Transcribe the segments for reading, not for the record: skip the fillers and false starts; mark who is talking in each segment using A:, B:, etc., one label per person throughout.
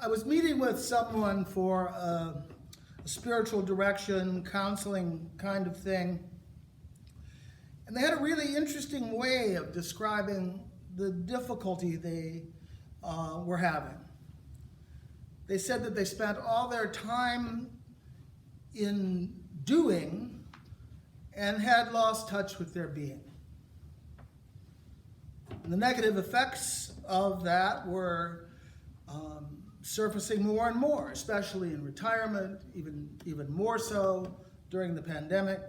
A: I was meeting with someone for a spiritual direction, counseling kind of thing, and they had a really interesting way of describing the difficulty they were having. They said that they spent all their time in doing and had lost touch with their being. And the negative effects of that were surfacing more and more, especially in retirement, even more so during the pandemic.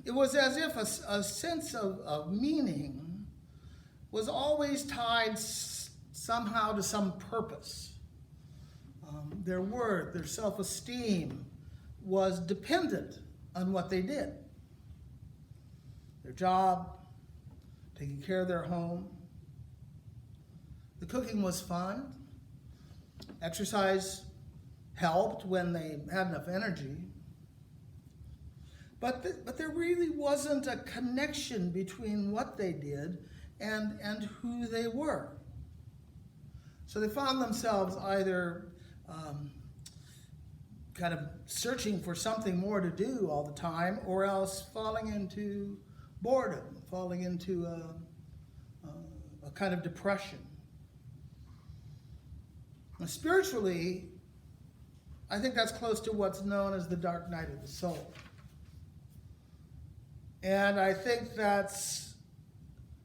A: It was as if a sense of meaning was always tied somehow to some purpose. Their worth, their self-esteem was dependent on what they did. Their job, taking care of their home. The cooking was fun. Exercise helped when they had enough energy. But there really wasn't a connection between what they did and who they were. So they found themselves either kind of searching for something more to do all the time, or else falling into boredom, falling into a kind of depression. Now, spiritually, I think that's close to what's known as the dark night of the soul. And I think that's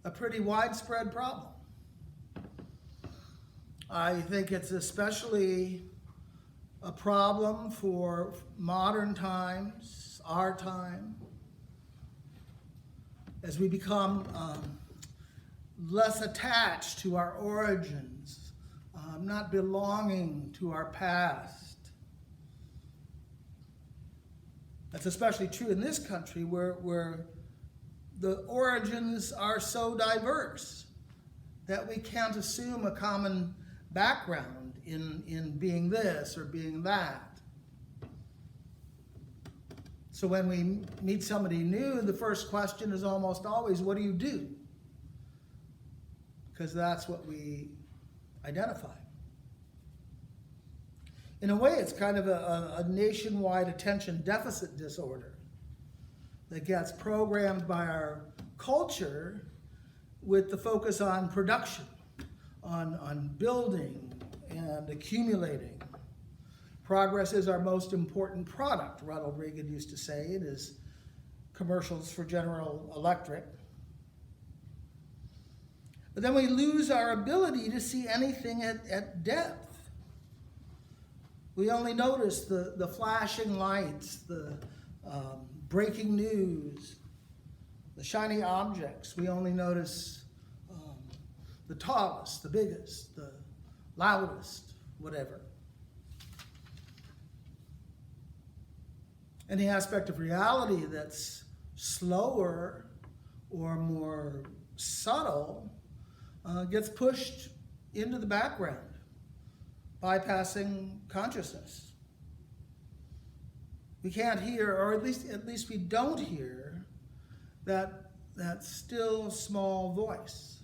A: a pretty widespread problem. I think it's especially a problem for modern times, our time, as we become less attached to our origins, not belonging to our past. That's especially true in this country where the origins are so diverse that we can't assume a common background in being this or being that. So when we meet somebody new, the first question is almost always, what do you do? Because that's what we identify. In a way, it's kind of a nationwide attention deficit disorder that gets programmed by our culture with the focus on production, on building and accumulating. Progress is our most important product, Ronald Reagan used to say in his commercials for General Electric. But then we lose our ability to see anything at depth. We only notice the flashing lights, the breaking news, the shiny objects. We only notice the tallest, the biggest, the loudest, whatever. Any aspect of reality that's slower or more subtle gets pushed into the background, bypassing consciousness. We can't hear, or at least we don't hear, that still small voice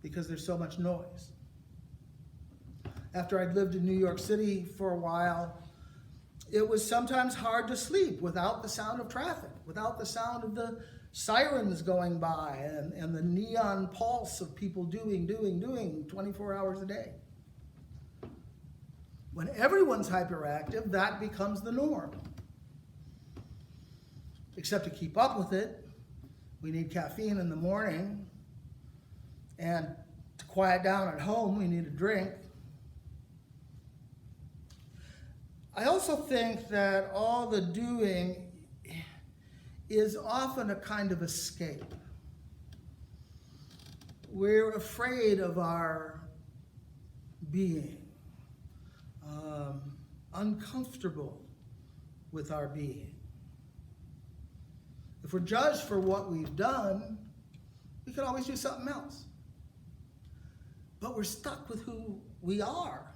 A: because there's so much noise. After I'd lived in New York City for a while, it was sometimes hard to sleep without the sound of traffic, without the sound of the sirens going by and the neon pulse of people doing 24 hours a day. When everyone's hyperactive, that becomes the norm. Except to keep up with it, we need caffeine in the morning, and to quiet down at home, we need a drink. I also think that all the doing is often a kind of escape. We're afraid of our being, uncomfortable with our being. If we're judged for what we've done, we could always do something else. But we're stuck with who we are.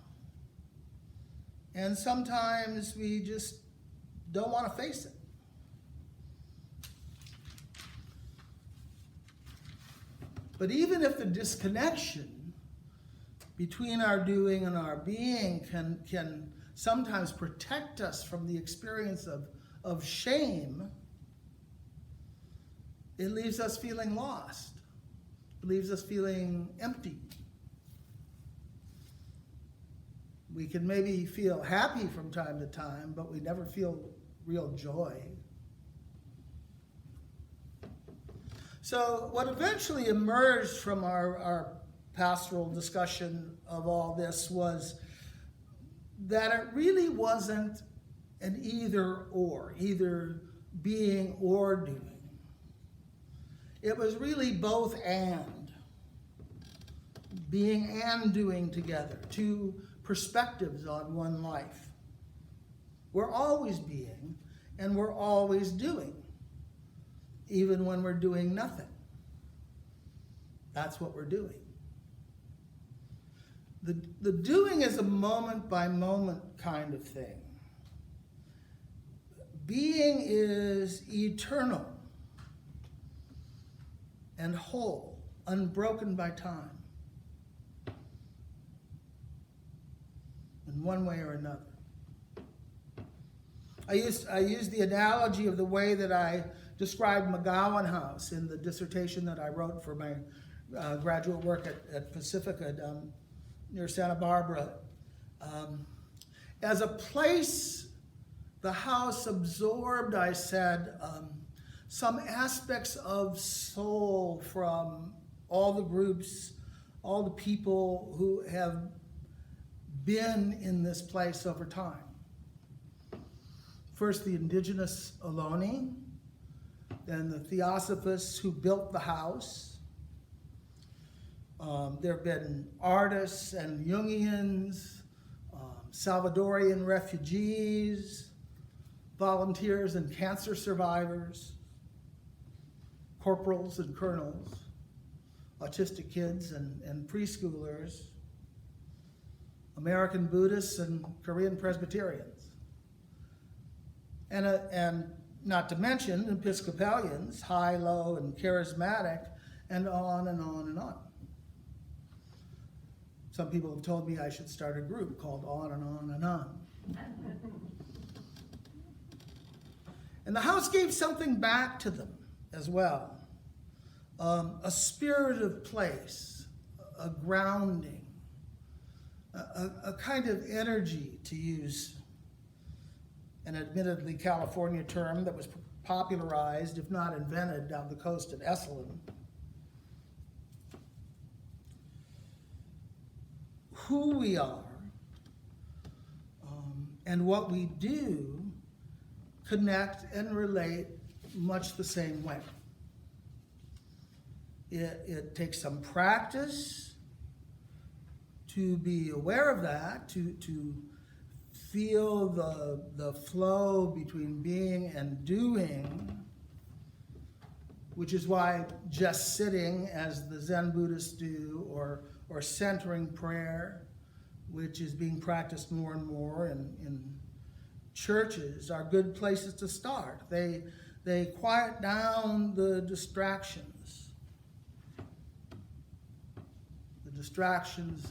A: And sometimes we just don't want to face it. But even if the disconnection between our doing and our being can sometimes protect us from the experience of shame, it leaves us feeling lost. It leaves us feeling empty. We can maybe feel happy from time to time, but we never feel real joy. So what eventually emerged from our pastoral discussion of all this was that it really wasn't an either being or doing. It was really both and, being and doing together, two perspectives on one life. We're always being and we're always doing, even when we're doing nothing. That's what we're doing. The doing is a moment by moment kind of thing. Being is eternal and whole, unbroken by time, in one way or another. I used the analogy of the way that I described McGowan House in the dissertation that I wrote for my graduate work at Pacifica near Santa Barbara. As a place, the house absorbed, I said, some aspects of soul from all the groups, all the people who have been in this place over time. First, the indigenous Ohlone, then the Theosophists who built the house. There have been artists and Jungians, Salvadorian refugees, volunteers and cancer survivors, corporals and colonels, autistic kids and preschoolers, American Buddhists and Korean Presbyterians. And not to mention Episcopalians, high, low, and charismatic, and on and on and on. Some people have told me I should start a group called On and On and On. And the house gave something back to them as well. A spirit of place, a grounding, a kind of energy, to use an admittedly California term that was popularized, if not invented, down the coast at Esalen. Who we are and what we do connect and relate much the same way. It takes some practice to be aware of that, to feel the flow between being and doing, which is why just sitting, as the Zen Buddhists do, or centering prayer, which is being practiced more and more in churches, are good places to start. They quiet down the distractions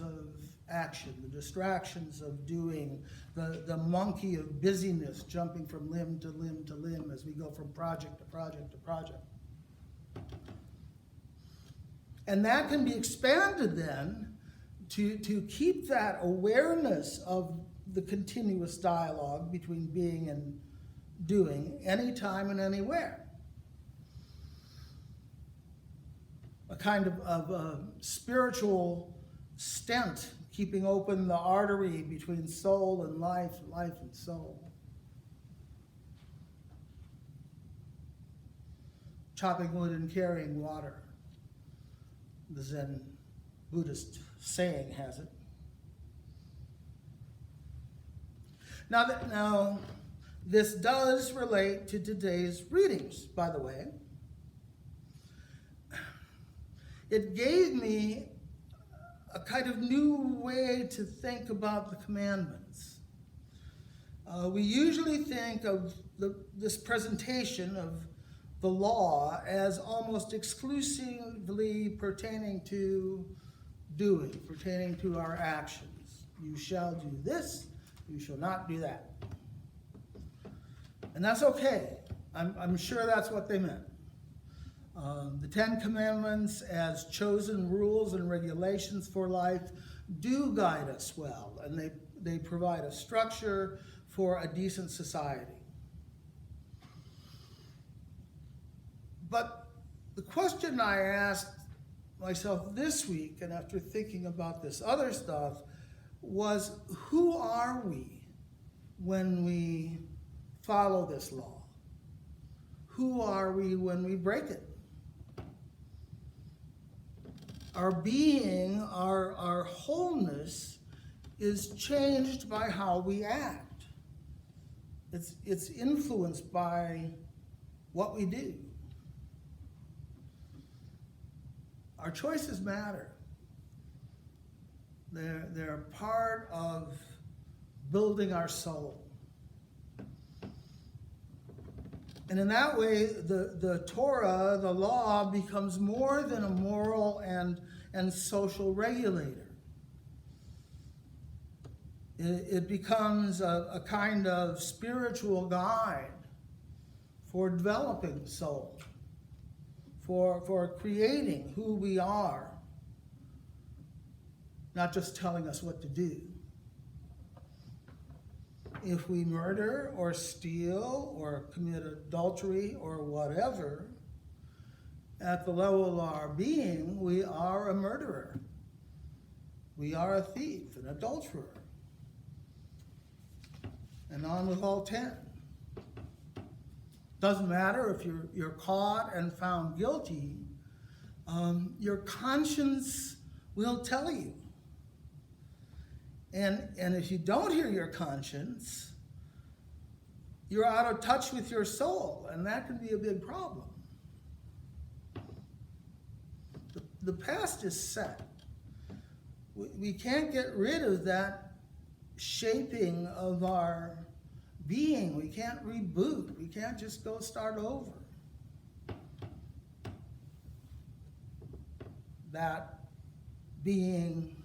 A: of action, the distractions of doing, the monkey of busyness jumping from limb to limb to limb as we go from project to project to project. And that can be expanded then to keep that awareness of the continuous dialogue between being and doing anytime and anywhere. A kind of a spiritual stent keeping open the artery between soul and life and soul. Chopping wood and carrying water, the Zen Buddhist saying has it. Now, this does relate to today's readings, by the way. It gave me a kind of new way to think about the commandments. We usually think of this presentation of the law as almost exclusively pertaining to doing pertaining to our actions. You shall do this, you shall not do that. And that's okay. I'm sure that's what they meant. The Ten Commandments as chosen rules and regulations for life do guide us well, and they provide a structure for a decent society. But the question I asked myself this week, and after thinking about this other stuff, was who are we when we follow this law? Who are we when we break it? Our being, our wholeness is changed by how we act. It's influenced by what we do. Our choices matter. They're part of building our soul. And in that way, the Torah, the law, becomes more than a moral and social regulator. It becomes a kind of spiritual guide for developing the soul, for creating who we are, not just telling us what to do. If we murder or steal or commit adultery or whatever, at the level of our being, we are a murderer. We are a thief, an adulterer. And on with all 10. Doesn't matter if you're caught and found guilty, your conscience will tell you. And if you don't hear your conscience, you're out of touch with your soul, and that can be a big problem. The past is set. We can't get rid of that shaping of our being. We can't reboot. We can't just go start over. That being,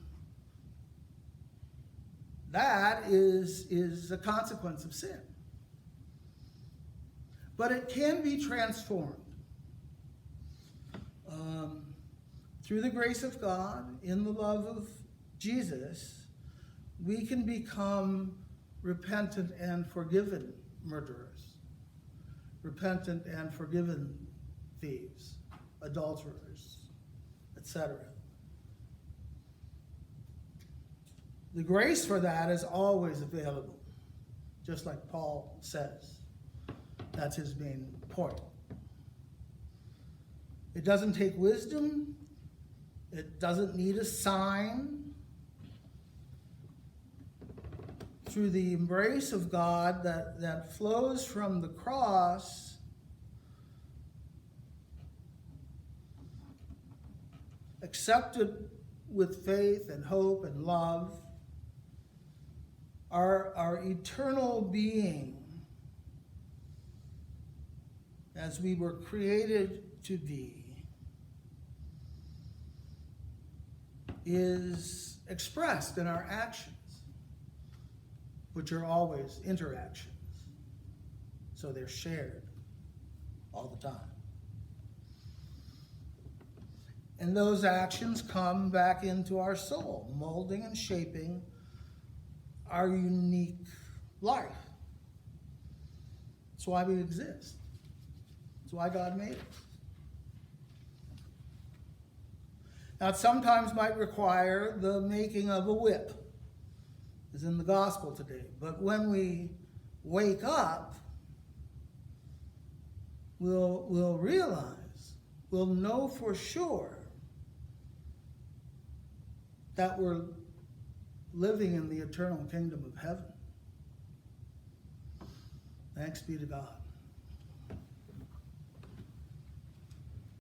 A: that is a consequence of sin. But it can be transformed. Through the grace of God, in the love of Jesus, we can become repentant and forgiven murderers, repentant and forgiven thieves, adulterers, etc. The grace for that is always available, just like Paul says. That's his main point. It doesn't take wisdom. It doesn't need a sign. Through the embrace of God that flows from the cross, accepted with faith and hope and love, our eternal being, as we were created to be, is expressed in our actions, which are always interactions. So they're shared all the time. And those actions come back into our soul, molding and shaping our unique life. That's why we exist. That's why God made us. Now, it sometimes might require the making of a whip, as in the gospel today. But when we wake up, we'll realize, we'll know for sure that we're living in the eternal kingdom of heaven. Thanks be to God.